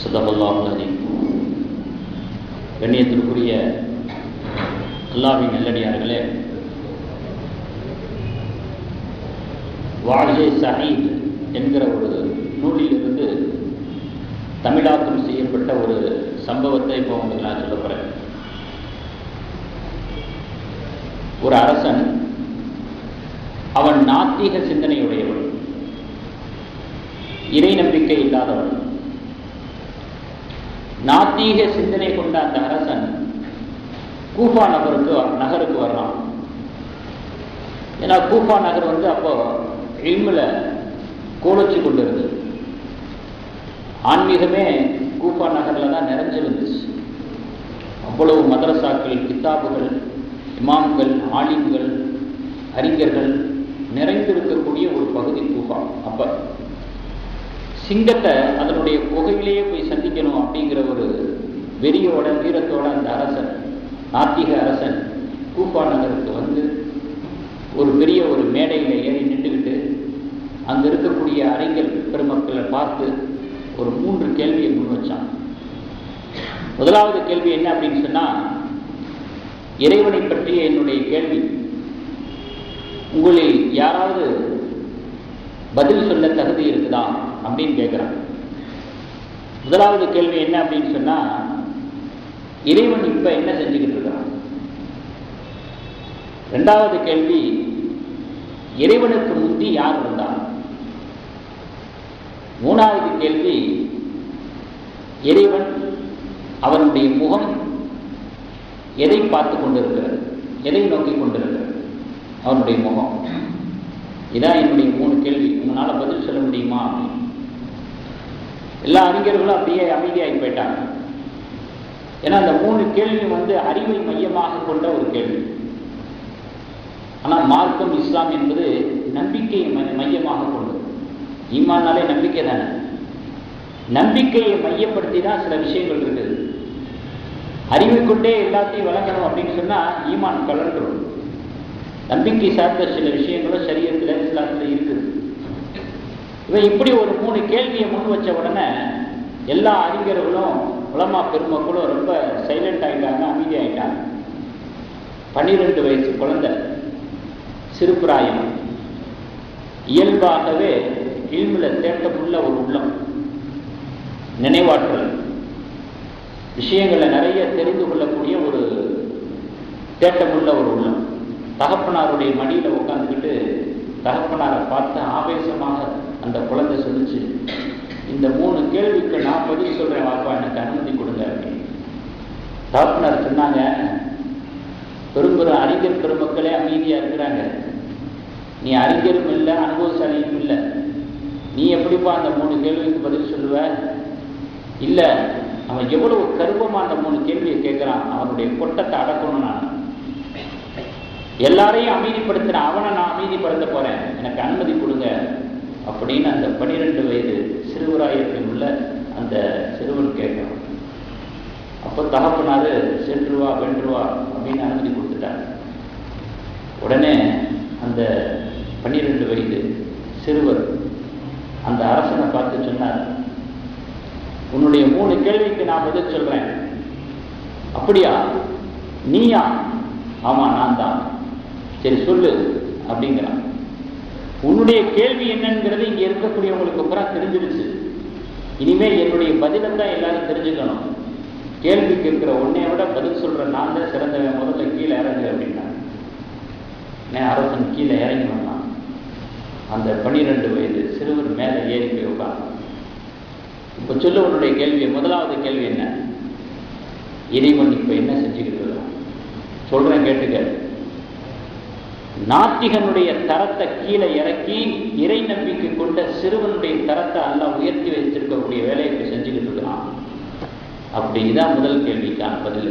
ஸதகல்லாஹு அல்-அஸீம். கண்ணியத்திற்குரிய அல்லாஹ்வின் நல்லடியார்களே, வாழ்கை சயீத் என்கிற ஒரு நூலிலிருந்து தமிழாக்கம் செய்யப்பட்ட ஒரு சம்பவத்தை இப்போ உங்களுக்கு நான் சொல்ல போகிறேன். ஒரு அரசன், அவன் நாத்திக சிந்தனையுடையவன், இறை நம்பிக்கை இல்லாதவன். நாத்திக சிந்தனை கொண்ட அந்த அரசன் கூஃபா நகருக்கு வரலாம். ஏன்னா கூஃபா நகர் அப்போ இல்மில் கோலச்சு கொண்டு இருந்தது. ஆன்மீகமே கூஃபா நகரில் தான் நிறைஞ்சிருந்துச்சு. அவ்வளவு மதரசாக்கள், கித்தாபுகள், இமாம்கள், ஆலிம்கள், அறிஞர்கள் நிறைந்திருக்கக்கூடிய ஒரு பகுதி கூஃபா. அப்போ சிங்கத்தை அதனுடைய குகையிலேயே போய் சந்திக்கணும் அப்படிங்கிற ஒரு வெறியோட வீரத்தோட அந்த அரசன், நாத்திக அரசன், கூஃபா நகருக்கு வந்து ஒரு பெரிய ஒரு மேடையில் ஏறி நின்றுக்கிட்டு அங்கே இருக்கக்கூடிய அறிஞர் பெருமக்களை பார்த்து ஒரு 3 கேள்வியை முன் வச்சான். முதலாவது கேள்வி என்ன அப்படின்னு சொன்னால், இறைவனை பற்றிய என்னுடைய கேள்வி, உங்களில் யாராவது பதில் சொல்ல தகுதி இருக்குதா அப்படின்னு கேட்குறான். முதலாவது கேள்வி என்ன அப்படின்னு சொன்னால், இறைவன் இப்போ என்ன செஞ்சுக்கிட்டு இருக்கிறான்? ரெண்டாவது கேள்வி, இறைவனுக்கு முந்தி யார் இருந்தார்? மூணாவது கேள்வி, இறைவன் அவனுடைய முகம் எதை பார்த்து கொண்டிருக்கிறது, எதை நோக்கி கொண்டிருக்கிறது? அவனுடைய முகம். இதான் என்னுடைய 3 கேள்வி. உங்களால் பதில் சொல்ல முடியுமா அப்படின்னு. எல்லா அறிஞர்களும் அப்படியே அமைதியாகி போயிட்டாங்க. ஏன்னா அந்த 3 கேள்வி அறிவை மையமாக கொண்ட ஒரு கேள்வி. ஆனால் மார்க்கம், இஸ்லாம் என்பது நம்பிக்கையை மையமாக கொண்டது. ஈமான்னாலே நம்பிக்கை தானே. நம்பிக்கையை மையப்படுத்தி தான் சில விஷயங்கள் இருக்குது. அறிவை கொண்டே எல்லாத்தையும் வழங்கணும் அப்படின்னு சொன்னால் ஈமான் கலந்துரும். நம்பிக்கை சார்ந்த சில விஷயங்களும் சரியத்தில், இஸ்லாத்தில் இருக்குது. இவன் இப்படி ஒரு 3 கேள்வியை முன் வச்ச உடனே எல்லா அறிஞர்களும், உலமா பெருமக்களும் ரொம்ப சைலண்ட் ஆகிட்டாங்க, அமைதி ஆகிட்டாங்க. 12 வயசு குழந்தை, சிறுபிராயம், இயல்பாகவே இல்மில் தேட்டமுள்ள ஒரு உள்ளம், நினைவாற்றல், விஷயங்களை நிறைய தெரிந்து கொள்ளக்கூடிய ஒரு தேட்டமுள்ள ஒரு உள்ளம். தகப்பனாருடைய மடியில் உட்காந்துக்கிட்டு தகப்பனாரை பார்த்து ஆவேசமாக அந்த குழந்தை சொல்லிச்சு, இந்த 3 கேள்விக்கு நான் பதில் சொல்கிறேன் வாப்பா, எனக்கு அனுமதி கொடுங்க அப்படின்னு. தகப்பனார் சொன்னாங்க, பெரும்பெரும் அறிஞர் பெருமக்களே அமைதியாக இருக்கிறாங்க, நீ அறிஞரும் இல்லை, அனுபவசாலியும் இல்லை, நீ எப்படிப்பா அந்த 3 கேள்விக்கு பதில் சொல்லுவ? இல்லை, அவன் எவ்வளவு கருப்பமாக அந்த 3 கேள்வியை கேட்குறான், அவனுடைய கொட்டத்தை அடக்கணும், நான் எல்லாரையும் அமைதிப்படுத்தின அவனை நான் அமைதிப்படுத்த போகிறேன், எனக்கு அனுமதி கொடுங்க அப்படின்னு அந்த 12 வயது சிறுவராயத்தில் உள்ள அந்த சிறுவன் கேட்கிறான். அப்போ தகப்பனாரு சென்றுவா வென்றுவா அப்படின்னு அனுமதி கொடுத்துட்டார். உடனே அந்த 12 வயது சிறுவர் அந்த அரசனை பார்த்து சொன்னார், உன்னுடைய 3 கேள்விக்கு நான் பதில் சொல்றேன். அப்படியா, நீயா? ஆமா, நான் தான். சரி சொல்லு அப்படிங்கிறான். உன்னுடைய கேள்வி என்னங்கிறது இங்க இருக்கக்கூடியவங்களுக்கு பூரா தெரிஞ்சிருச்சு. இனிமேல் என்னுடைய பதிலை தான் எல்லாரும் தெரிஞ்சுக்கணும். கேள்வி கேட்கிற உன்னைய விட பதில் சொல்ற நான் தான் சிறந்தவன், முதல்ல கீழே இறங்கு அப்படின்னா. அரசன் கீழே இறங்கி வந்தான். அந்த 12 வயது சிறுவர் மேலே ஏறி போய் உட்கார்ந்தான். இப்போ சொல்லு உன்னுடைய கேள்வி. முதலாவது கேள்வி என்ன? இறைவன் இப்போ என்ன செஞ்சுக்கிட்டு இருக்கான்? சொல்றேன் கேட்டுக்க. நாத்திகனுடைய தரத்தை கீழே இறக்கி இறை நம்பிக்கை கொண்ட சிறுவனுடைய தரத்தை எல்லாம் உயர்த்தி வைத்திருக்கக்கூடிய வேலையை இப்போ செஞ்சுக்கிட்டு இருக்கிறான். அப்படிதான் முதல் கேள்விக்கான பதில்.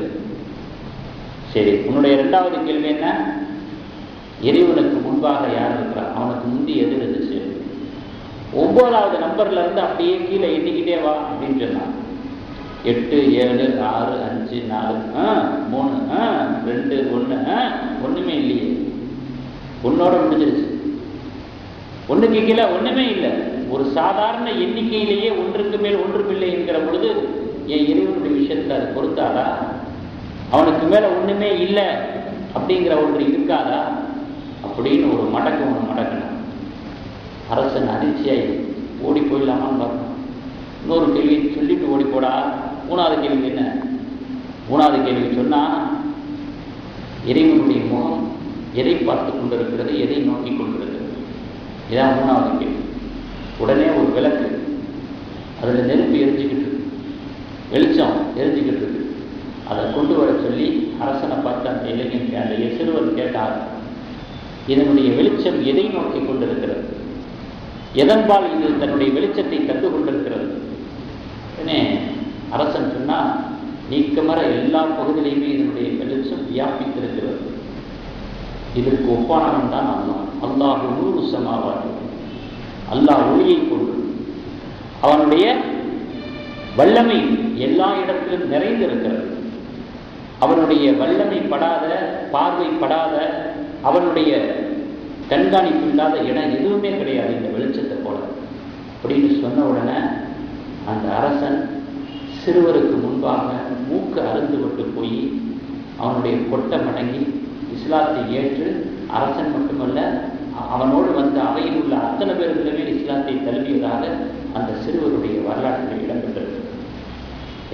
சரி, உன்னுடைய 2வது கேள்வி என்ன? இறைவனுக்கு முன்பாக யார் இருக்கிறார், அவனுக்கு முந்தி எது இருந்துச்சு? 9வது நம்பர்ல இருந்து அப்படியே கீழே எண்ணிக்கிட்டே வா அப்படின்னு சொன்னான். 8 7 6 5 4 3 2 1 ஒண்ணுமே இல்லையே. ஒன்னோட முடிஞ்சிருச்சு. 1க்கு கீழே ஒண்ணுமே இல்லை. ஒரு சாதாரண எண்ணிக்கையிலேயே ஒன்றுக்கு மேல் ஒன்றுமில்லை என்கிற பொழுது என் இறைவனுடைய விஷயத்தில் அது பொறுத்தாதா? அவனுக்கு மேல ஒண்ணுமே இல்லை அப்படிங்கிற ஒன்று இருக்காதா அப்படின்னு ஒரு மடக்கு ஒன்று மடக்கணும். அரசன் அதிர்ச்சியாய் ஓடி போயிடலாமான்னு பார்க்கணும். இன்னொரு கேள்வி சொல்லிட்டு ஓடி போடா. மூணாவது கேள்வி என்ன? மூணாவது கேள்வி சொன்னா, இறைவனுடைய முகம் எதை பார்த்து கொண்டிருக்கிறது, எதை நோக்கி கொண்டிருக்கிறது? இதான் மூணாவது கேள்வி. உடனே ஒரு விளக்கு, அதில் நெருப்பு எரிஞ்சுக்கிட்டு இருக்கு, வெளிச்சம் எரிஞ்சுக்கிட்டு இருக்கு. அதை கொண்டு வர சொல்லி அரசனை பார்த்து அந்த இளைஞன் அந்த சிறுவன் கேட்டார், இதனுடைய வெளிச்சம் எதை நோக்கி கொண்டிருக்கிறது? எதன்பால் இது தன்னுடைய வெளிச்சத்தை தந்து கொண்டிருக்கிறது? அரசன் சொன்னா, நீக்கமர எல்லா பகுதியிலையுமே இதனுடைய வெளிச்சம் வியாபித்திருக்கிறது. இதற்கு ஒப்பானவன் தான் அல்லாஹ். அல்லாஹ் நூறு சமாவாதி. அல்லாஹ் ஒளியை கொண்டு அவனுடைய வல்லமை எல்லா இடத்திலும் நிறைந்திருக்கிறது. அவனுடைய வல்லமை படாத, பார்வைப்படாத, அவனுடைய கண்காணிப்பு இல்லாத இடம் எதுவுமே கிடையாது இந்த வெளிச்சத்தை போல அப்படின்னு சொன்ன உடனே அந்த அரசன் சிறுவருக்கு முன்பாக மூக்கு அருந்து விட்டு போய் அவனுடைய கொட்டை மடங்கி இஸ்லாத்தை ஏற்று, அரசன் மட்டுமல்ல அவனோடு வந்த அவையில் உள்ள அத்தனை பேர்களுமே இஸ்லாத்தை தழுவியதாக அந்த சிறுவருடைய வரலாற்றில் இடம்பெற்றது.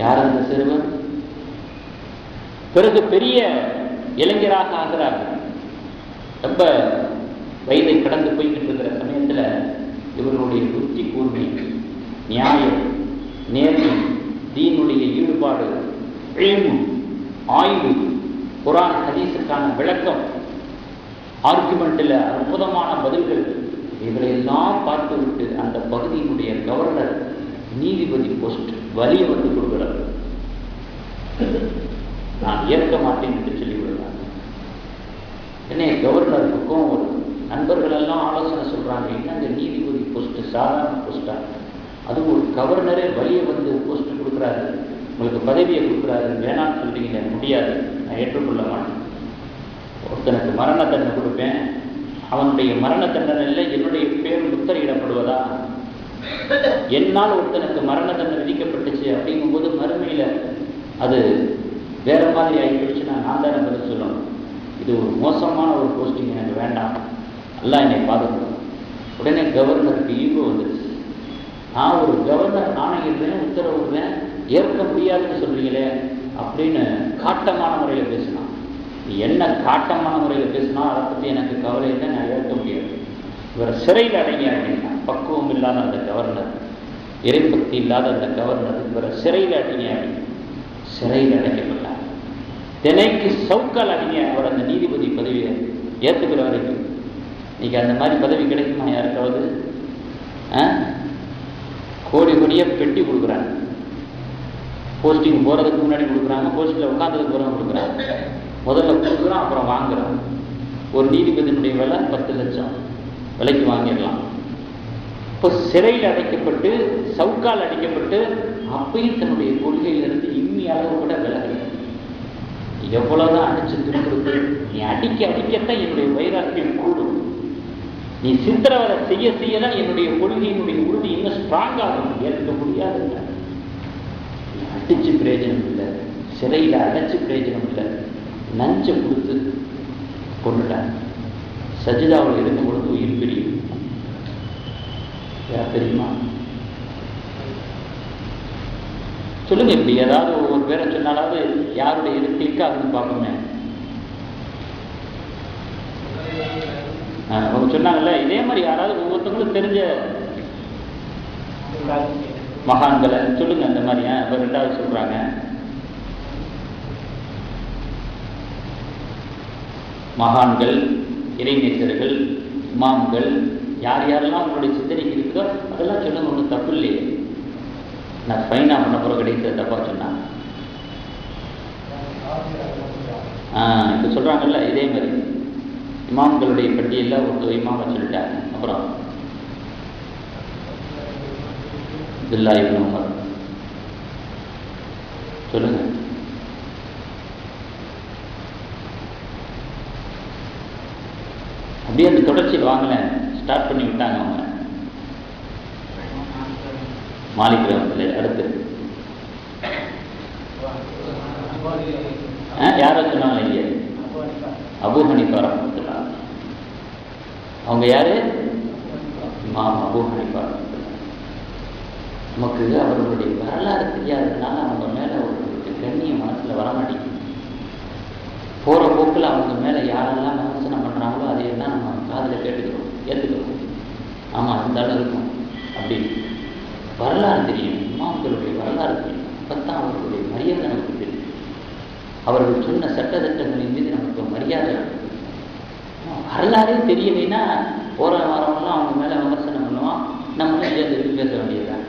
யார் அந்த சிறுவர்? பிறகு பெரிய இளைஞராக ஆகிறார்கள். ரொம்ப வயதை கடந்து போய்கிட்டு இருக்கிற சமயத்தில் இவர்களுடைய புத்தி கூர்மை, நியாயம், நேர்மை, தீனுடைய ஈடுபாடு, ஆய்வு, குர்ஆன் ஹதீஸுக்கான விளக்கம், ஆர்குமெண்ட்டில் அற்புதமான பதில்கள், இவரையெல்லாம் பார்த்துவிட்டு அந்த பகுதியினுடைய கவர்னர் நீதிபதி போஸ்ட் வலிய வந்து கொடுக்கிறார். நான் ஏற்க மாட்டேன் என்று சொல்லிவிடுறாங்க. என்ன கவர்னருக்கும் ஒரு நண்பர்கள் எல்லாம் ஆலோசனை சொல்றாங்க, என்னங்க நீதிபதி போஸ்ட் சாதாரண போஸ்டா? அது ஒரு கவர்னரே வலிய வந்து போஸ்ட் கொடுக்குறாரு, உங்களுக்கு பதவியை கொடுக்குறாரு, வேணான்னு சொல்றீங்க. முடியாது, நான் ஏற்றுக்கொள்ள மாட்டேன். ஒருத்தனுக்கு மரண தண்டனை கொடுப்பேன், அவனுடைய மரண தண்டனையில் என்னுடைய பேர் முத்திரையிடப்படுவதா? என்னால் ஒருத்தனுக்கு மரண தண்டனை விதிக்கப்பட்டுச்சு அப்படிங்கும்போது மறுமையில் அது வேற மாதிரி ஆகிடுச்சுன்னா நான் தானே பதில் சொல்லணும். இது ஒரு மோசமான ஒரு போஸ்டிங், எனக்கு வேண்டாம், எல்லாம் என்னை பாதுகாக்கணும். உடனே கவர்னருக்கு ஈகோ வந்துடுச்சு. நான் ஒரு கவர்னர் ஆணையிடுறேன், உத்தரவிடுறேன், ஏற்க முடியாதுன்னு சொல்றீங்களே அப்படின்னு காட்டமான முறையில் பேசினான். என்ன காட்டமான முறையில் பேசினா அதை பற்றி எனக்கு கவலை இல்லை, நான் ஏற்க முடியாது. இவரை சிறையில் அடங்கி அப்படின்னா, பக்குவம் இல்லாத அந்த கவர்னர், இறைப்பக்தி இல்லாத அந்த கவர்னர் இவரை சிறையில் அடங்கி அப்படின்னு சிறையில் அடைக்கப்பட்டார். தினைக்கு சவுக்கால் அடங்கி அவர் அந்த நீதிபதி பதவியை ஏற்றுக்கிற வரைக்கும். இன்னைக்கு அந்த மாதிரி பதவி கிடைக்குமா யாருக்காவது? கோடி கோடியாக பெட்டி கொடுக்குறாங்க. போஸ்டிங் போகிறதுக்கு முன்னாடி கொடுக்குறாங்க, போஸ்டில் உட்காந்ததுக்கு பிறகு கொடுக்குறாங்க. முதல்ல கொடுக்குறோம், அப்புறம் வாங்குறோம். ஒரு நீதிபதியினுடைய விலை 10 லட்சம் விலைக்கு வாங்கிடலாம். இப்போ சிறையில் அடைக்கப்பட்டு, சவுக்கால் அடைக்கப்பட்டு, அப்பையும் தன்னுடைய கொள்கையிலிருந்து இம்மி அளவு கூட விலகலை. எவ்வளவுதான் அடிச்சு திரும்புறது, நீ அடிக்கத்தான் என்னுடைய வைராக்கியம் கூடும். நீ சித்திரவதை செய்யதான் என்னுடைய கொள்கையினுடைய உறுதி இன்னும் ஸ்ட்ராங் ஆகும். ஏற்க முடியாது. நீ அடிச்சு பிரயோஜனம் இல்லை, சிறையில் அடைச்சு பிரயோஜனம் இல்லை. நஞ்சை கொடுத்து கொண்டுட்ட. சஜிதாவில் இருக்கும் பொழுது உயிர் பிரியும். யார் தெரியுமா? சொல்லுங்க. இப்படி ஏதாவது ஒவ்வொரு பேரை சொன்னாலாவது யாருடைய இது கிளிக் ஆகுதுன்னு பார்ப்போமே. அவங்க சொன்னாங்கல்ல, இதே மாதிரி யாராவது ஒவ்வொருத்தவங்களும் தெரிஞ்ச மகான்களை சொல்லுங்க. அந்த மாதிரி இப்போ 2வது சொல்றாங்க. மகான்கள், இறைநேசர்கள், இமாம்கள், யார் யாரெல்லாம் உங்களுடைய சிந்தனைக்கு இருக்குதோ அதெல்லாம் சொல்லுங்க, ஒன்றும் தப்பு இல்லையே. நான் ஃபைனாக பண்ண போகிற கிடைத்த தப்பாக சொன்னாங்க. இப்போ சொல்கிறாங்கல்ல, இதே மாதிரி இமாம்களுடைய பட்டியலில் ஒரு இமாமை சொல்லிட்டாங்க. அப்புறம் அப்துல்லா இப்னு உமர் சொல்லுங்க. அப்படியே அந்த தொடர்ச்சியில் வாங்கல ஸ்டார்ட் பண்ணி விட்டாங்க அவங்க. மாலிக் ரஹ்மத்துல்லாஹி. அடுத்து யாரை சொன்னாங்க இல்லையா? அபூ ஹனீஃபா ரஹ்மத்துல்லாஹி. அவங்க யாரு? இமாம் அபூ ஹனீஃபா ரஹ்மத்துல்லாஹி. நமக்கு அவர்களுடைய வரலாறு தெரியாததுனால அவங்க மேல ஒரு கண்ணியம் மனசுல வரமாட்டேங்குது. போற போக்கில் அவங்க மேல யாரெல்லாம் விமர்சனம் பண்றாங்களோ அதையெல்லாம் நம்ம காதில் கேட்டுக்கிறோம், ஏற்றுக்கிறோம். ஆமா இருந்தாலும் இருக்கும் அப்படின்னு. வரலாறு தெரியும், இமாம்களுடைய வரலாறு தெரியும். அப்பத்தான் அவர்களுடைய மரியாதை நமக்கு தெரியும். அவர்கள் சொன்ன சட்டத்திட்டங்களின் மீது நமக்கு மரியாதை. வரலாறே தெரியலைன்னா போற வாரம்லாம் அவங்க மேல விமர்சனம் பண்ணுவான், நம்மளும் சேர்ந்து பேச வேண்டியதுதான்.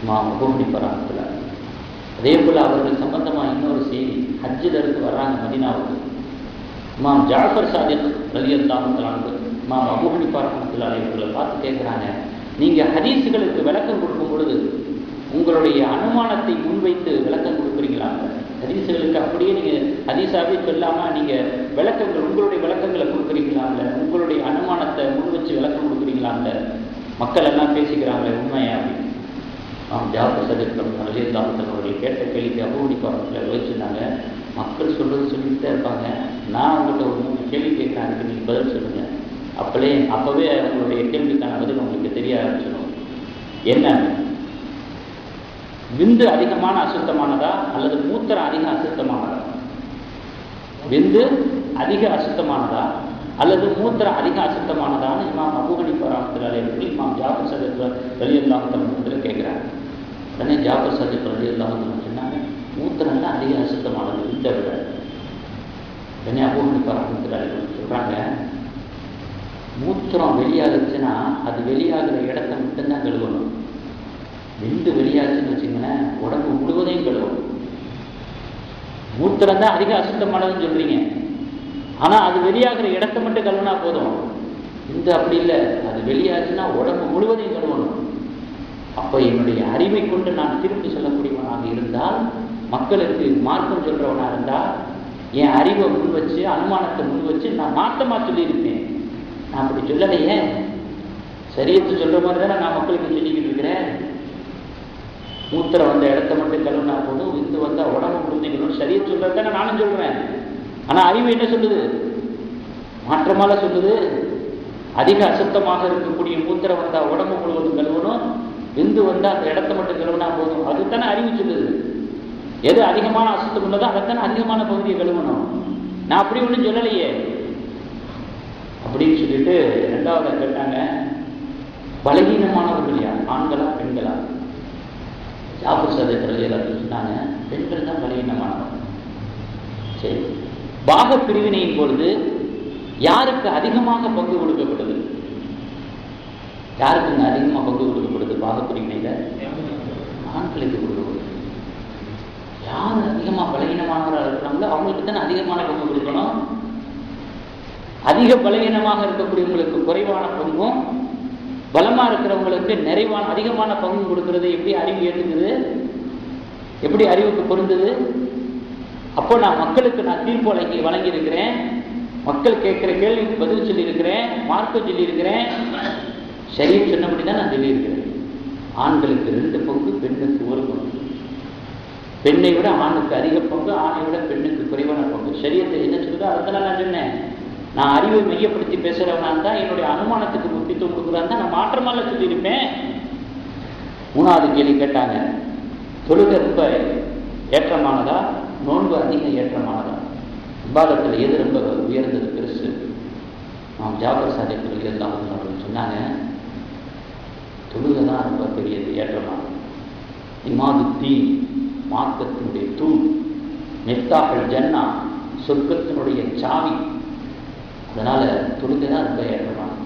இமாம் அபூ ஹனீஃபா ரஹ்மத்துல்லாஹி. அதே போல் அவர்கள் சம்பந்தமாக இன்னொரு செய்தி, ஹஜ்ஜிலிருந்து வர்றாங்க மதீனாவுக்கு. இமாம் ஜாஃபர் சாதிக் ரலியல்லாஹு தஆலா இமாம் அபூ ஹனீஃபா ரஹ்மத்துல்லாஹி அவர்களை பார்த்து கேட்குறாங்க, நீங்கள் ஹதீஸுகளுக்கு விளக்கம் கொடுக்கும் பொழுது உங்களுடைய அனுமானத்தை முன்வைத்து விளக்கம் கொடுக்குறீங்களா? ஹதீஸுகளுக்கு அப்படியே நீங்கள் ஹதீஸாகவே சொல்லாமல் நீங்கள் விளக்கங்கள், உங்களுடைய விளக்கங்களை கொடுக்குறீங்களாங்க, உங்களுடைய அனுமானத்தை முன் வச்சு விளக்கம் கொடுக்குறீங்களாங்க, மக்கள் எல்லாம் பேசிக்கிறாங்களே உண்மையா அப்படின்னு. ஜாஃபர் சாதிக் ரலியல்லாஹு தஆலா அவர்கள் கேட்ட கேள்விக்கு அபூ ஹனீஃபா ரஹ்மத்துல்லாஹி வச்சுருந்தாங்க, மக்கள் சொல்கிறது சொல்லிட்டு தான் இருப்பாங்க, நான் உங்கள்கிட்ட ஒரு 3 கேள்வி கேட்குறேன், அதுக்கு நீங்கள் பதில் சொல்லுங்கள். அப்போவே அவங்களுடைய கேள்விக்கான பதில் உங்களுக்கு தெரிய ஆரம்பிச்சிடும். என்ன, விந்து அதிகமான அசுத்தமானதா அல்லது மூத்திரம் அதிக அசுத்தமானதா? விந்து அதிக அசுத்தமானதா அல்லது மூத்திரம் அதிக அசுத்தமானதான்னு இமாம் அபூ ஹனீஃபா ரஹ்மத்துல்லாஹி அவர்கள் இமாம் ஜாஃபர் சாதிக் ரலியல்லாஹு தஆலா கேட்குறாங்க. உடனே ஜாஃபர் சாதிக் ரலியல்லாஹு தஆலா சொன்னாங்க, மூத்திரம் தான் அதிக அசுத்தமானது வித்தை விட. உடனே அபூ ஹனீஃபா ரஹ்மத்துல்லாஹி சொல்றாங்க, மூத்திரம் வெளியாகுச்சுன்னா அது வெளியாகிற இடத்த மட்டும்தான் கழுவணும். விந்து வெளியாச்சுன்னு வச்சுங்களேன், உடம்பு முழுவதையும் கழுவணும். மூத்திரம் தான் அதிக அசுத்தமானதுன்னு சொல்றீங்க, ஆனா அது வெளியாகிற இடத்த மட்டும் கழுவினா போதும். விந்து அப்படி இல்லை, அது வெளியாச்சுன்னா உடம்பு முழுவதையும் கழுவணும். அப்போ என்னுடைய அறிவை கொண்டு நான் திருப்பி சொல்லக்கூடியவனாக இருந்தால், மக்களுக்கு மார்க்கம் சொல்றவனாக இருந்தால், என் அறிவை முன் வச்சு அனுமானத்தை முன் வச்சு நான் மாற்றமா சொல்லியிருப்பேன். நான் அப்படி சொல்லலையே, சரியத்து சொல்ற மாதிரி தானே நான் மக்களுக்கு சொல்லிக்கிட்டு இருக்கிறேன். மூத்திரம் வந்த இடத்த மட்டும் கழுவினா போதும், விந்து வந்தா உடம்பு முழுவதையும் சரியத்து சொல்றது தானே நானும் சொல்றேன். ஆனா அறிவு என்ன சொல்லுது? மாற்றமால சொல்லுது. அதிக அசுத்தமாக இருக்கக்கூடிய மூத்திரம் வந்தா உடம்பு முழுவதும் கழுவணும், விந்து வந்தா அந்த இடத்த மட்டும் கழுவினா போதும். அதுதானே அறிவு சொல்லுது. எது அதிகமான அசுத்தம் உள்ளதோ அதைத்தானே அதிகமான பகுதியை கழுவணும். நான் அப்படி ஒன்றும் சொல்லலையே அப்படின்னு சொல்லிட்டு ரெண்டாவது கேட்டாங்க, பலகீனமானவர்கள் யார், ஆண்களா பெண்களா? ஜாஃபர் சாதிக் ரலியல்லாஹு சொன்னாங்க, பெண்கள் தான் பலகீனமானவர்கள். சரி, பாக பிரிவினையின் பொழுது யாருக்கு அதிகமாக பங்கு கொடுக்கப்படுது? யாருக்குங்க அதிகமாக பங்கு கொடுக்கப்படுது பாக பிரிவினையில? ஆண்களுக்கு கொடுக்கப்படுது. யார் அதிகமாக பலகீனமானவராக இருக்கிறாங்களோ அவங்களுக்கு தானே அதிகமான பங்கு கொடுக்கணும். அதிக பலகீனமாக இருக்கக்கூடியவங்களுக்கு குறைவான பங்கும், பலமா இருக்கிறவங்களுக்கு நிறைவான அதிகமான பங்கு கொடுக்கறது எப்படி அறிவு ஏற்றுக்குது? எப்படி அறிவுக்கு பொருந்தது? அப்போ நான் மக்களுக்கு நான் தீர்ப்பு வழங்கி இருக்கிறேன், மக்கள் கேட்கிற கேள்விக்கு பதில் சொல்லியிருக்கிறேன், மார்க்கம் சொல்லியிருக்கிறேன், ஷரியத் சொன்னபடி தான் நான் சொல்லியிருக்கிறேன். ஆண்களுக்கு 2 பங்கு, பெண்ணுக்கு 1 பங்கு. பெண்ணை விட ஆணுக்கு அதிக பங்கு, ஆணை விட பெண்ணுக்கு குறைவான பங்கு. ஷரியத்தை என்ன சொல்லுதோ அதெல்லாம் நான் சொன்னேன். நான் அறிவை மையப்படுத்தி பேசுறவனா இருந்தா, என்னுடைய அனுமானத்துக்கு முக்கியத்துவம் கொடுக்குறான் தான் நான் மாற்றமால சொல்லியிருப்பேன். 3வது கேள்வி கேட்டாங்க, தொழுகை ரொம்ப ஏற்றமானதா, நோன்பு அதிக ஏற்றமானதா, இபாதத்தில் எது ரொம்ப உயர்ந்தது பெருசு? நாம் ஜாஃபர் சாதிக் ரலியல்லாஹு அவர்கள் சொன்னாங்க, தொழுகை தான் ரொம்ப பெரியது, ஏற்றமானது. இமாதுத்தீன், மார்க்கத்தினுடைய தூண், மிஃப்தாஹுல் ஜன்னா, சொர்க்கத்தினுடைய சாவி. அதனால தொழுகை தான் ரொம்ப ஏற்றமானது.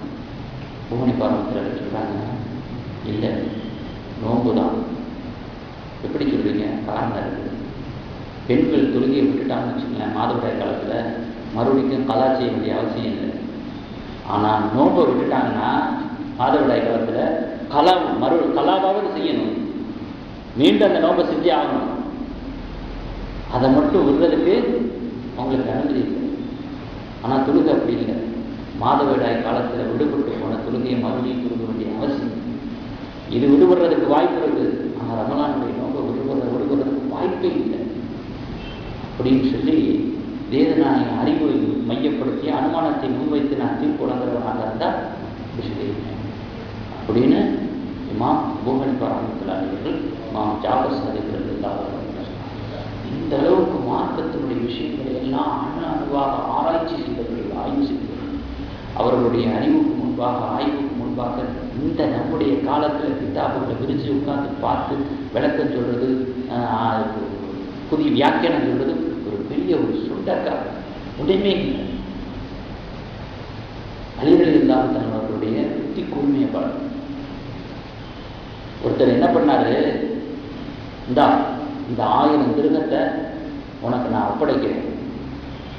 பூமணி பாரம்பரியத்தில் சொல்றாங்க, இல்லை நோன்பு தான். எப்படி சொல்றீங்க? காரணம் இருக்குது. பெண்கள் தொழுகையை விட்டுட்டாங்கன்னு வச்சுக்கலேன், மாதவிடாய் காலத்தில் மறுபடியும் கலா செய்ய வேண்டிய அவசியம் இல்லை. ஆனால் நோன்பை விட்டுட்டாங்கன்னா மாதவிடாய் காலத்தில் கலாவாவது செய்யணும், மீண்டும் அந்த நோன்பை செஞ்சே ஆகணும். அதை மட்டும் விடுறதுக்கு அவங்களுக்கு அனுமதி இல்லை. ஆனால் தொழுகை அப்படி இல்லை. மாதவிடாய் காலத்தில் விடுபட்டு போன தொழுகையை மறுபடியும் கொடுக்க வேண்டிய அவசியம். இது விடுபடுறதுக்கு வாய்ப்பு இருக்குது, ஆனால் ரமலானுடைய நோன்பை விடுவதற்கு வாய்ப்பே இல்லை அப்படின்னு சொல்லி வேதனாயை அறிவை மையப்படுத்தி அனுமானத்தை முன்வைத்து நான் தீர்ப்பு வழங்குறவனாக இருந்தால் இப்படி சொல்லியிருக்கேன் அப்படின்னு இமாம் அபூ ஹனீஃபா ரஹ்மத்துல்லாஹி அலைஹி, இமாம் ஜாஃபர் சாதிக் ரலியல்லாஹு அன்ஹு இந்த அளவுக்கு மார்க்கத்தினுடைய விஷயங்களை எல்லாம் அணுவாக ஆராய்ச்சி செய்தவர்கள், ஆய்வு செய்தவர்கள். அவர்களுடைய அறிவுக்கு முன்பாக, ஆய்வுக்கு முன்பாக இந்த நம்முடைய காலத்தில் கிதாபுகளை விரிச்சு உட்கார்ந்து பார்த்து விளக்கம் சொல்றது, புதிய வியாக்கியானம் சொல்றது ஒரு பெரிய ஒரு சுண்டக்கா உடைமை இல்லை. அலிகள் இல்லாமல் தன்னவர்களுடைய புத்தி கூர்மையை பாருங்க. ஒருத்தர் என்ன பண்ணாரு, இந்த 1000 திருகத்தை உனக்கு நான் ஒப்படைக்கிறேன்,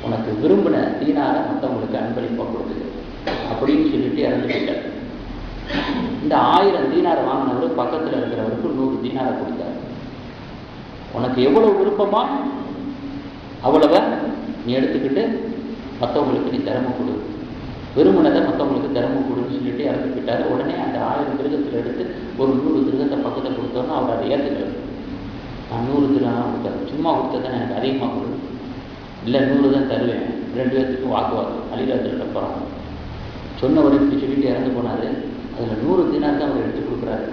உனக்கு விரும்பின தீனாரை மற்றவங்களுக்கு அன்பளிப்பாக கொடுக்குது அப்படின்னு சொல்லிட்டு இறந்து போயிட்டார். இந்த 1000 தீனாரை வாங்கினவர் பக்கத்தில் இருக்கிறவருக்கு 100 தீனாரை கொடுத்தார். உனக்கு எவ்வளவு விருப்பமா அவ்வளவை நீ எடுத்துக்கிட்டு மற்றவங்களுக்கு நீ தர்மம் கொடு, விரும்பினதை மற்றவங்களுக்கு தர்மம் கொடுன்னு சொல்லிட்டு இறந்து போயிட்டார். உடனே அந்த 1000 திருகத்தில் எடுத்து ஒரு 100 திருகத்தை பக்கத்தில் கொடுத்தோன்னா அவர் அதை ஏற்றுக்கிறார். நான் 100 திருகம் கொடுத்தாரு, சும்மா கொடுத்ததான் எனக்கு அதிகமாக கொடு, இல்லை 100 தான் தருவேன். 2 பேர்த்துக்கும் வாக்குவாதம். அலிராஜர்கிட்ட போகிறாங்க, சொன்னவர் இப்படி சொல்லிட்டு இறந்து போனார். அதில் 100 தீனார் தான் அவர் எடுத்து கொடுக்குறாரு.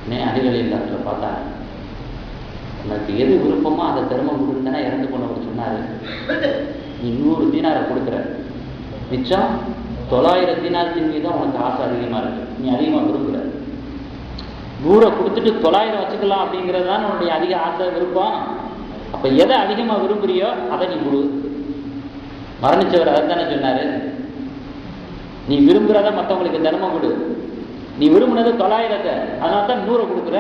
எனக்கு அலிகள் இல்லாமல் பார்த்தாங்க, உனக்கு எது விருப்பமோ அதை தர்மம் கொடுத்தானே இறந்து போனவர் சொன்னார். நீ 100 தீனாரை கொடுக்குற, மிச்சம் 900 தீனாரத்தின் மீது தான் உனக்கு ஆசை அதிகமாக இருக்குது, நீ அதிகமாக விரும்புகிற. 100 கொடுத்துட்டு 900 வச்சுக்கலாம் அப்படிங்கிறது தான் உன்னுடைய அதிக ஆசை, விருப்பம். அப்போ எதை அதிகமாக விரும்புறியோ அதை நீ கொடு. மரணிச்சவர் அதை தானே சொன்னார், நீ விரும்புகிறத மற்றவங்களுக்கு தர்மம் கொடு, நீ விரும்பினது 900, அதனால தான் 100 கொடுக்குற,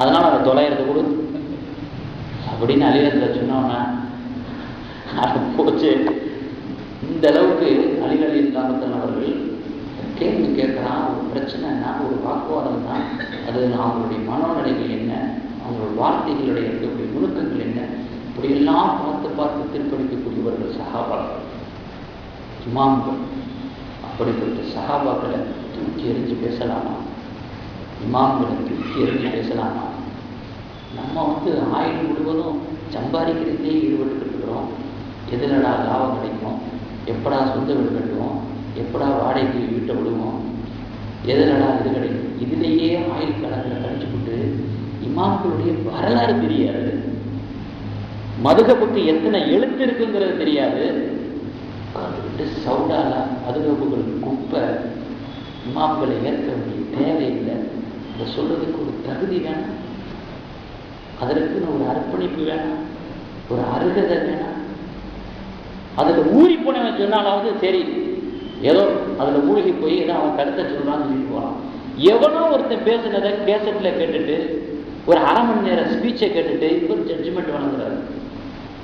அதனால அதை 900 கொடு அப்படின்னு அலிரத்தில் சொன்னோன்னா அது போச்சு. இந்த அளவுக்கு அலிகள் இல்லாமல் அவர்கள் கேள்வி கேட்குறான். ஒரு பிரச்சனைனா, ஒரு வாக்குவாதம் தான், அது அவங்களுடைய மனோநிலைகள் என்ன, அவங்களோட வார்த்தைகளுடைய இருக்கக்கூடிய நுணுக்கங்கள் என்ன, இப்படியெல்லாம் பார்த்து பார்த்து தீர்ப்பளிக்கக்கூடியவர்கள் சஹாபாக்கள், இமாம்கள். அப்படிப்பட்ட சஹாபாக்களை தூக்கி எறிஞ்சு பேசலாமா? இமாம்களை தூக்கி எறிஞ்சு பேசலாமா? நம்ம ஆயுள் முழுவதும் சம்பாதிக்கிறதே ஈடுபட்டு இருக்கிறோம். எதிலடா லாபம் கிடைக்கும், எப்படா சொந்த வீடு கட்டுவோம், எப்படா வாடகைக்கு வீட்டை விடுவோம், எதிலடா இது கிடைக்கும், இதுலேயே ஆயுள் கணக்கில் கழிச்சுக்கிட்டு இமாம்களுடைய வரலாறு தெரியாது, மதுகப்புக்கு எத்தனை எழுத்து இருக்குங்கிறது தெரியாது. அதுக்கிட்டு சவுடால மதுகப்புகள் குப்பை, இமாம்களை ஏற்க வேண்டிய தேவையில்லை. அதை சொல்றதுக்கு ஒரு தகுதி வேணும், அதற்குன்னு ஒரு அர்ப்பணிப்பு வேணும், ஒரு அருகதை வேணும். அதில் ஊறி போனவன் சொன்னாலாவது சரி, ஏதோ அதில் மூழ்கி போய் ஏதோ அவன் கருத்தை சொல்றான்னு சொல்லிட்டு போகிறான். எவனோ ஒருத்தன் பேசுனதை கேசட்டில் கேட்டுட்டு ஒரு அரை மணி நேரம் ஸ்பீச்சை கேட்டுட்டு இவர் ஜட்ஜ்மெண்ட் வழங்குறாரு.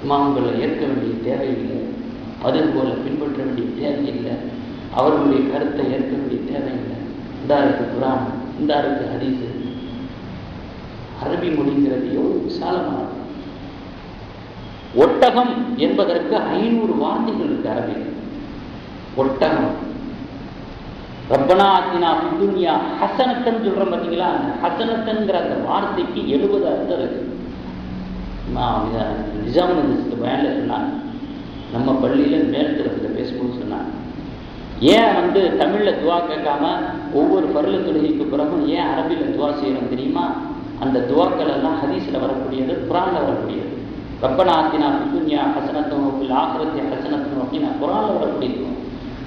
இமாம்களை ஏற்க வேண்டிய தேவையில்லை, அதுபோல பின்பற்ற வேண்டிய தேவையில்லை, அவர்களுடைய கருத்தை ஏற்க வேண்டிய தேவையில்லை. இந்தா இருக்கு குரான், இந்தா இருக்கு ஹதீஸ். அரபி மொழிங்கிறது எவ்வளவு விசாலமானது. ஒட்டகம் என்பதற்கு 500 வார்த்தைகள் இருக்கு அரபி. ஒட்டகம், ரப்பனா ஆத்தினா ஃபித் துன்யா ஹஸனத்தன் சொல்றோம் பார்த்தீங்களா, அந்த ஹஸனத்தன்கிற அந்த வார்த்தைக்கு 70 அர்த்தம் இருக்கு. நிஜாமுல் பயான்ல சொன்னாங்க, நம்ம பள்ளியில் மேல்தரத்தில் பேசும்போது சொன்னாங்க, ஏன் தமிழில் துவா கேட்காம ஒவ்வொரு பருள தொழுகைக்கு பிறகும் ஏன் அரபியில் துவா செய்யறோம் தெரியுமா? அந்த துவாக்கள் எல்லாம் ஹதீஸில் வரக்கூடியது, குரானில் வரக்கூடியது. ரப்பனா ஆத்தினா ஃபித் துன்யா ஹஸனத்தன் ஃபில் ஆখিরাতি ஹஸனத்தன் அப்படின்னா குரானில் வரக்கூடியது.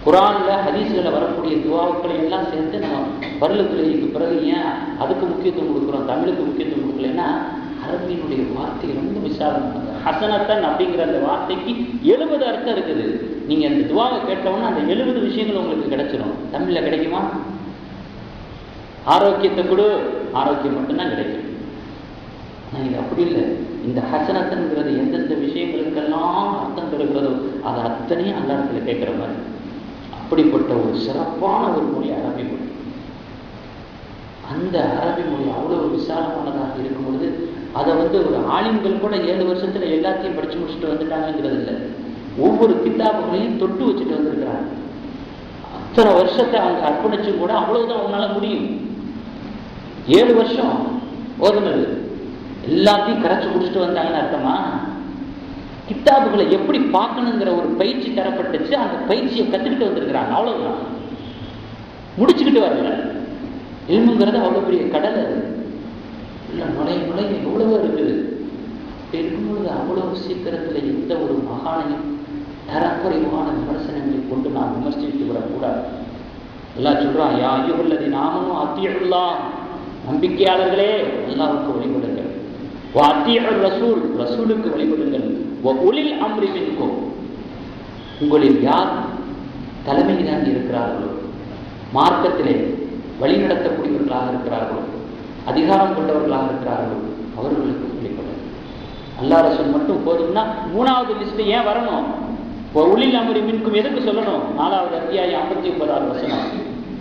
குரானில் ஹதீஸ்களில் வரக்கூடிய துவாக்களை எல்லாம் சேர்த்து நம்ம பருள தொழுகைக்கு பிறகு ஏன் அதுக்கு முக்கியத்துவம் கொடுக்குறோம், தமிழுக்கு முக்கியத்துவம் கொடுக்கலன்னா அரபியினுடைய வார்த்தை ரொம்ப விசாலமானது. ஹஸனத்தன் அப்படிங்கிற அந்த வார்த்தைக்கு 70 அர்த்தம் இருக்குது. நீங்க அந்த துவாவை கேட்டவுடனே அந்த 70 விஷயங்கள் உங்களுக்கு கிடைச்சிடும். தமிழ்ல கிடைக்குமா? ஆரோக்கியத்தை கொடு, ஆரோக்கியம் மட்டும்தான் கிடைக்கும். இது அப்படி இல்லை. இந்த ஹஸனத்தன்கிறது எந்தெந்த விஷயங்களுக்கெல்லாம் அர்த்தம் இருக்கிறதோ அது அத்தனையும் அந்த இடத்துல கேட்குற மாதிரி. அப்படிப்பட்ட ஒரு சிறப்பான ஒரு மொழி அரபி மொழி. அந்த அரபி மொழி அவ்வளவு விசாலமானதாக இருக்கும் பொழுது அதை ஒரு ஆலிம்கள் கூட 7 வருஷத்துல எல்லாத்தையும் படிச்சு முடிச்சுட்டு வந்துட்டாங்கிறது இல்லை. ஒவ்வொரு கிதாபுகளையும் தொட்டு வச்சுட்டு வந்திருக்கிறாங்க. அத்தனை வருஷத்தை அவங்க அர்ப்பணிச்சும் கூட அவ்வளவுதான் அவங்களால முடியும். 7 வருஷம் ஓதுனது எல்லாத்தையும் கரைச்சு குடிச்சிட்டு வந்தாங்கன்னு அர்த்தமா? கித்தாபுகளை எப்படி பார்க்கணுங்கிற ஒரு பயிற்சி தரப்பட்டுச்சு. அந்த பயிற்சியை கத்துக்கிட்டு வந்திருக்கிறாங்க, அவ்வளவுதான். முடிச்சுக்கிட்டு வரல. இல்முங்கிறது அவ்வளவு பெரிய கடல். அது இல்லை நுழைய எவ்வளவோ இருக்குது. இருக்கும்பொழுது அவ்வளவு சீக்கிரத்தில் எந்த ஒரு மகானையும் தரக்குறைவான விமர்சனங்களை கொண்டு நாம் விமர்சித்து விடக்கூடாது. எல்லாம் சொல்றான், யா அய்யுஹல்லதி நாமனு அத்தியுல்லாஹ், நம்பிக்கையாளர்களே அல்லாஹ்வுக்கு வழிபடுங்கள். வ அத்தியுர் ரசூல், ரசூலுக்கு வழிபடுங்கள். வ உலில் அம்ரி மின்கும், உங்களில் யார் தலைமையிலாக இருக்கிறார்களோ, மார்க்கத்திலே வழிநடத்தக்கூடியவர்களாக இருக்கிறார்களோ, அதிகாரம் கொண்டவர்களாக இருக்கிறார்களோ, அவர்களுக்கு வழிபடுங்கள். அல்லாஹ் ரசூல் மட்டும் போதும்னா 3வது லிஸ்ட் ஏன் வரணும்? உலில் அம்ரி மின்கும் எதுக்கு சொல்லணும்? 4வது அத்தியாயம் 59வது வசனம்.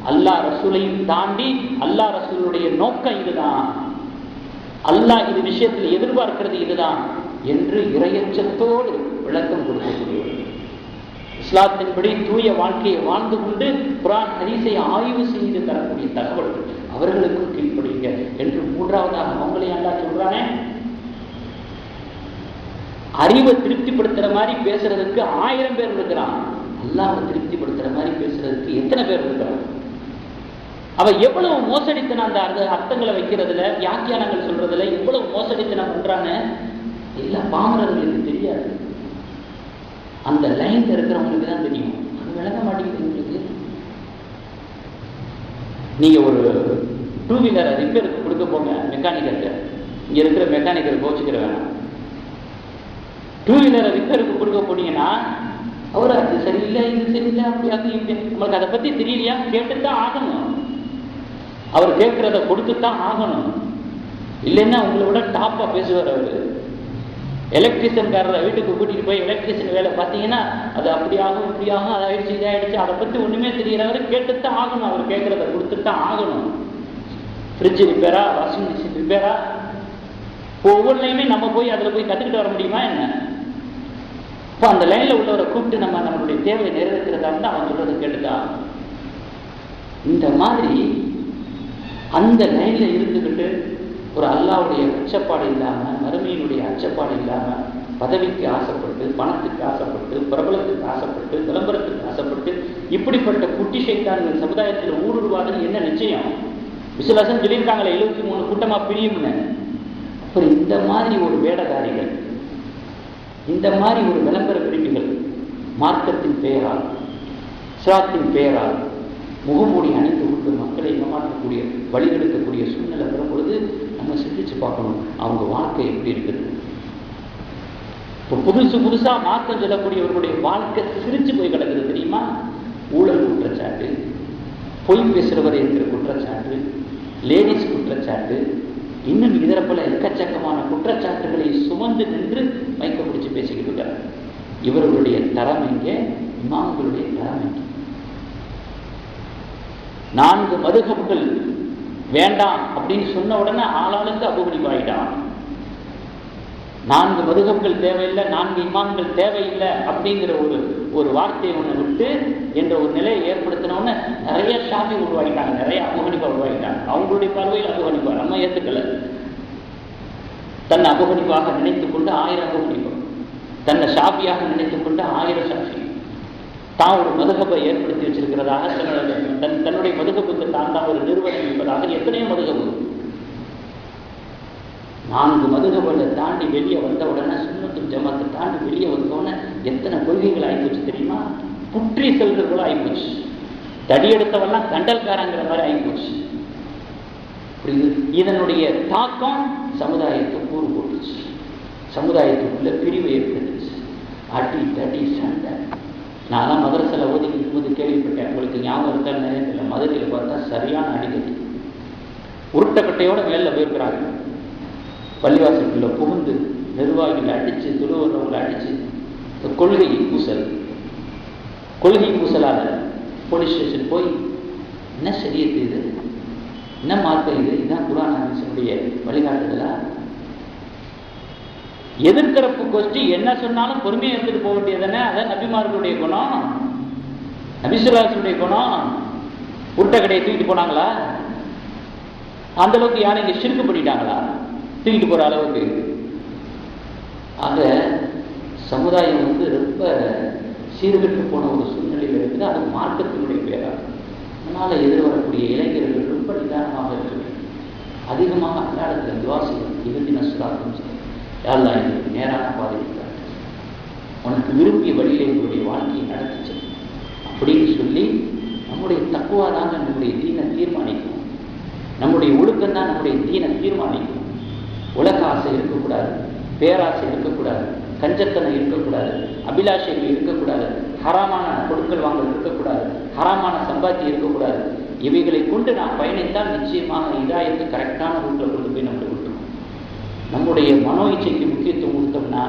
அல்லாஹ் ரசூலையும் தாண்டி அல்லாஹ் ரசூலுடைய நோக்கம் இதுதான், அல்லாஹ் இது விஷயத்தில் எதிர்பார்க்கிறது இதுதான் என்று இறையச்சத்தோடு விளக்கம் கொடுக்கக்கூடியவர்கள், இஸ்லாத்தின்படி தூய வாழ்க்கையை வாழ்ந்து கொண்டு குர்ஆன் ஹதீஸை ஆய்வு செய்து தரக்கூடிய தகவல்கள், அவர்களுக்கும் கீழ்ப்படுங்க என்று 3வதாக அவங்களையும் அல்லாஹ் சொல்றானே. அறிவை திருப்திப்படுத்துற மாதிரி பேசுறதுக்கு 1000 பேர் இருக்கிறான். அல்லாஹ்வை திருப்திப்படுத்துற மாதிரி பேசுறதுக்கு எத்தனை பேர் இருக்கிறான்? அவ எவ்வளவு மோசடித்தனம் அந்த அர்த்தங்களை வைக்கிறதுல, வியாக்கியானங்கள் சொல்றதுல எவ்வளவு மோசடித்தனம் பண்றான்னு எல்லா பாமரர்களுக்கு தெரியாது. அந்த லைன்ல இருக்கிறவங்களுக்கு தான் தெரியும். அது விளங்க மாட்டேங்குது உங்களுக்கு. நீங்க ஒரு 2 வீலரை ரிப்பேருக்கு கொடுக்க போங்க மெக்கானிக்கருக்கு, இங்க இருக்கிற மெக்கானிக்கர் கோச்சுக்கிற வேணாம். 2 வீலரை ரிப்பேருக்கு கொடுக்க போனீங்கன்னா அவர் அது சரியில்லை இது சரியில்லை அப்படியாது நம்மளுக்கு அதை பத்தி தெரியலையா, கேட்டுத்தான் ஆகணும். அவர் கேட்கிறத கொடுத்துத்தான் ஆகணும். இல்லைன்னா உங்களை விட டாப்பா பேசுவார் அவரு. எலக்ட்ரிஷியன்காரரை வீட்டுக்கு கூட்டிட்டு போய் எலக்ட்ரிஷியன் வேலை பார்த்தீங்கன்னா அது அப்படியாகும் இப்படியாகும், அது ஆயிடுச்சு இதாயிடுச்சு, அதை பத்தி ஒண்ணுமே தெரியறவர் கேட்டுத்தான் ஆகணும். அவர் கேட்கறத கொடுத்துத்தான் ஆகணும். ஃப்ரிட்ஜ் ரிப்பேரா, வாஷிங் மிஷின் ரிப்பேரா, ஒவ்வொன்றையுமே நம்ம போய் அதுல போய் கத்துக்கிட்டு வர முடியுமா என்ன? இப்போ அந்த லைன்ல உள்ளவரை கூப்பிட்டு நம்மளுடைய தேவையை நிறைவேற்றுறதா இருந்தா அவன் சொல்றதை கேட்டுதான். இந்த மாதிரி அந்த லைன்ல இருந்துக்கிட்டு ஒரு அல்லாஹ்வுடைய அச்சப்பாடு இல்லாம, மறுமையினுடைய அச்சப்பாடு இல்லாம, பதவிக்கு ஆசைப்பட்டு, பணத்துக்கு ஆசைப்பட்டு, பிரபலத்துக்கு ஆசைப்பட்டு, விளம்பரத்துக்கு ஆசைப்பட்டு இப்படிப்பட்ட குட்டி சைத்தான்கள் சமுதாயத்தில் ஊடுருவாதுன்னு என்ன நிச்சயம்? விசுவாசம் சொல்லியிருக்காங்களே 73 கூட்டமா பிரியும்னு. அப்புறம் இந்த மாதிரி ஒரு வேடதாரிகள், இந்த மாதிரி ஒரு விளம்பர பிரிவுகள் மார்க்கத்தின் பெயரால், இஸ்லாத்தின் பெயரால் முகமூடி அணிந்து கொண்டு மக்களை ஏமாற்றக்கூடிய வழிகெடுக்கக்கூடிய சூழ்நிலை வரும் பொழுது நம்ம சிந்திச்சு பார்க்கணும் அவங்க வாழ்க்கை எப்படி இருக்குது. இப்போ புதுசா மார்க்கம் சொல்லக்கூடியவர்களுடைய வாழ்க்கை சிரிச்சு போய் கிடக்குது தெரியுமா? ஊழல் குற்றச்சாட்டு, பொய் பேசுறவர் என்கிற குற்றச்சாட்டு, லேடிஸ் குற்றச்சாட்டு, இன்னும் இதர பல எக்கச்சக்கமான குற்றச்சாட்டுகளை சுமந்து நின்று மைக்க பிடிச்சு பேசிக்கிட்டு இருக்காங்க. இவர்களுடைய தரம் எங்கே? இமாம்களுடைய தரம் எங்கே? 4 மதுஹப்கள் வேண்டாம் அப்படின்னு சொன்ன உடனே ஆளாளுக்கு அபூ ஹனீஃபா ஆயிட்டான். 4 மதுஹப்கள் தேவையில்லை, 4 இமாம்கள் தேவையில்லை அப்படிங்கிற ஒரு வார்த்தையை ஒன்று விட்டு என்ற ஒரு நிலையை ஏற்படுத்தினோன்னு நிறைய ஷாஃபி உருவாகிட்டாங்க, நிறைய அபூ ஹனீஃபா உருவாகிட்டாங்க. அவங்களுடைய பார்வையில் அபூ ஹனீஃபா நம்ம ஏற்றுக்கல. தன்னை அபூ ஹனீஃபாக நினைத்துக் கொண்டு 1000 அபூ ஹனீஃபா, தன்னை ஷாஃபியாக நினைத்துக் கொண்டு 1000 ஷாஃபி, தான் ஒரு மதுஹபை ஏற்படுத்தி வச்சிருக்கிறதாக தன்னுடைய மதுஹபுக்கு தான் ஒரு நிறுவனம் என்பதாக எத்தனையோ மதுஹபு. 4 மதுஹபை தாண்டி வெளியே வந்த உடனே, சுன்னத்துல் ஜமாத்தை தாண்டி வெளியே வந்தோடனே எத்தனை கொள்கைகள் ஆகிப்போச்சு தெரியுமா? புற்றி செல்றதுக்குள்ள ஆகிப்போச்சு. தடியெடுத்தவெல்லாம் கண்டல்காரங்கிற மாதிரி ஆகிப்போச்சு. இதனுடைய தாக்கம் சமுதாயத்தை கூறு போட்டுச்சு, சமுதாயத்துக்குள்ள பிரிவை ஏற்படுத்துச்சு, அடி தடி சண்டை. நான் மதரசால ஓதிக்கிட்டு போது கேள்விப்பட்டேன், உங்களுக்கு ஞாபகம் இருக்கான்னு தெரியல, மதுரையில் பார்த்தா சரியான அடிக்கடி உருட்டக்கட்டையோட மேல போயிருக்கிறாங்க. பள்ளிவாசலுக்குள்ள புகுந்து நிர்வாகிகளை அடிச்சு, துருவர்களை அடிச்சு, கொள்கை பூசலால போலீஸ் ஸ்டேஷன் போய் என்ன சரியத்து இது, என்ன மார்க்கம் இது, இதுதான் குர்ஆன் ஹதீஸுடைய வழிகாட்டுதலா? எதிர்த்தரப்பு கோஷ்டி என்ன சொன்னாலும் பொறுமையை எடுத்துட்டு போக வேண்டியதானே? அதான் நபிமார்களுடைய குணம், நபி ஸல்லல்லாஹு அலைஹி வஸல்லம் குணம். உருட்டக்கடையை தூக்கிட்டு போனாங்களா? அந்த அளவுக்கு யாரும் இங்கே ஷிர்க் பண்ணிட்டாங்களா? தூக்கிட்டு போற அளவுக்கு. ஆக சமுதாயம் ரொம்ப சீர்கெட்டு போன ஒரு சூழ்நிலையில் இருக்குது. அது மார்க்கத்தினுடைய பேராக. அதனால் எதிர்வரக்கூடிய இளைஞர்கள் ரொம்ப நிதானமாக இருக்கிறது. அதிகமாக அன்றாடத்தில் துவாசிகள் இறுதி நசுராக்கும் யாரெல்லாம் எங்களுக்கு நேரான பாதிக்கிறார், உனக்கு விரும்பிய வழியில் எங்களுடைய வாழ்க்கையை நடத்திச்சு அப்படின்னு சொல்லி நம்முடைய தக்குவா தாங்க நம்முடைய தீனை தீர்மானிக்கும். நம்முடைய ஒழுக்கம் தான் நம்முடைய தீனை தீர்மானிக்கும். உலக ஆசை இருக்கக்கூடாது, பேராசை இருக்கக்கூடாது, கஞ்சத்தனம் இருக்கக்கூடாது, அபிலாஷைகள் இருக்கக்கூடாது, ஹராமான பொருட்கள் வாங்கல் இருக்கக்கூடாது, ஹராமான சம்பாத்தியம் இருக்கக்கூடாது. இவைகளை கொண்டு நாம் பயணித்தால் நிச்சயமாக இதாயத்து கரெக்டான ரூட்டில் கொண்டு போய் நம்மளை விட்டுருவோம். நம்முடைய மனோ இச்சைக்கு முக்கியத்துவம் கொடுத்தோம்னா,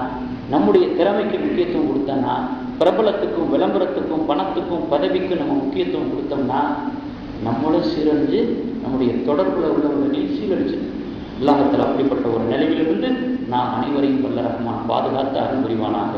நம்முடைய திறமைக்கு முக்கியத்துவம் கொடுத்தோம்னா, பிரபலத்துக்கும் விளம்பரத்துக்கும் பணத்துக்கும் பதவிக்கும் நம்ம முக்கியத்துவம் கொடுத்தோம்னா நம்மளும் சீரழிஞ்சு நம்முடைய தொடர்புல உள்ளவர்களையும் சீரழிச்சு உலகத்தில் அப்படிப்பட்ட ஒரு நிலையிலிருந்து நாம் அனைவரையும் வல்ல ரஹ்மான் பாதுகாத்து அருள் புரிவானாக.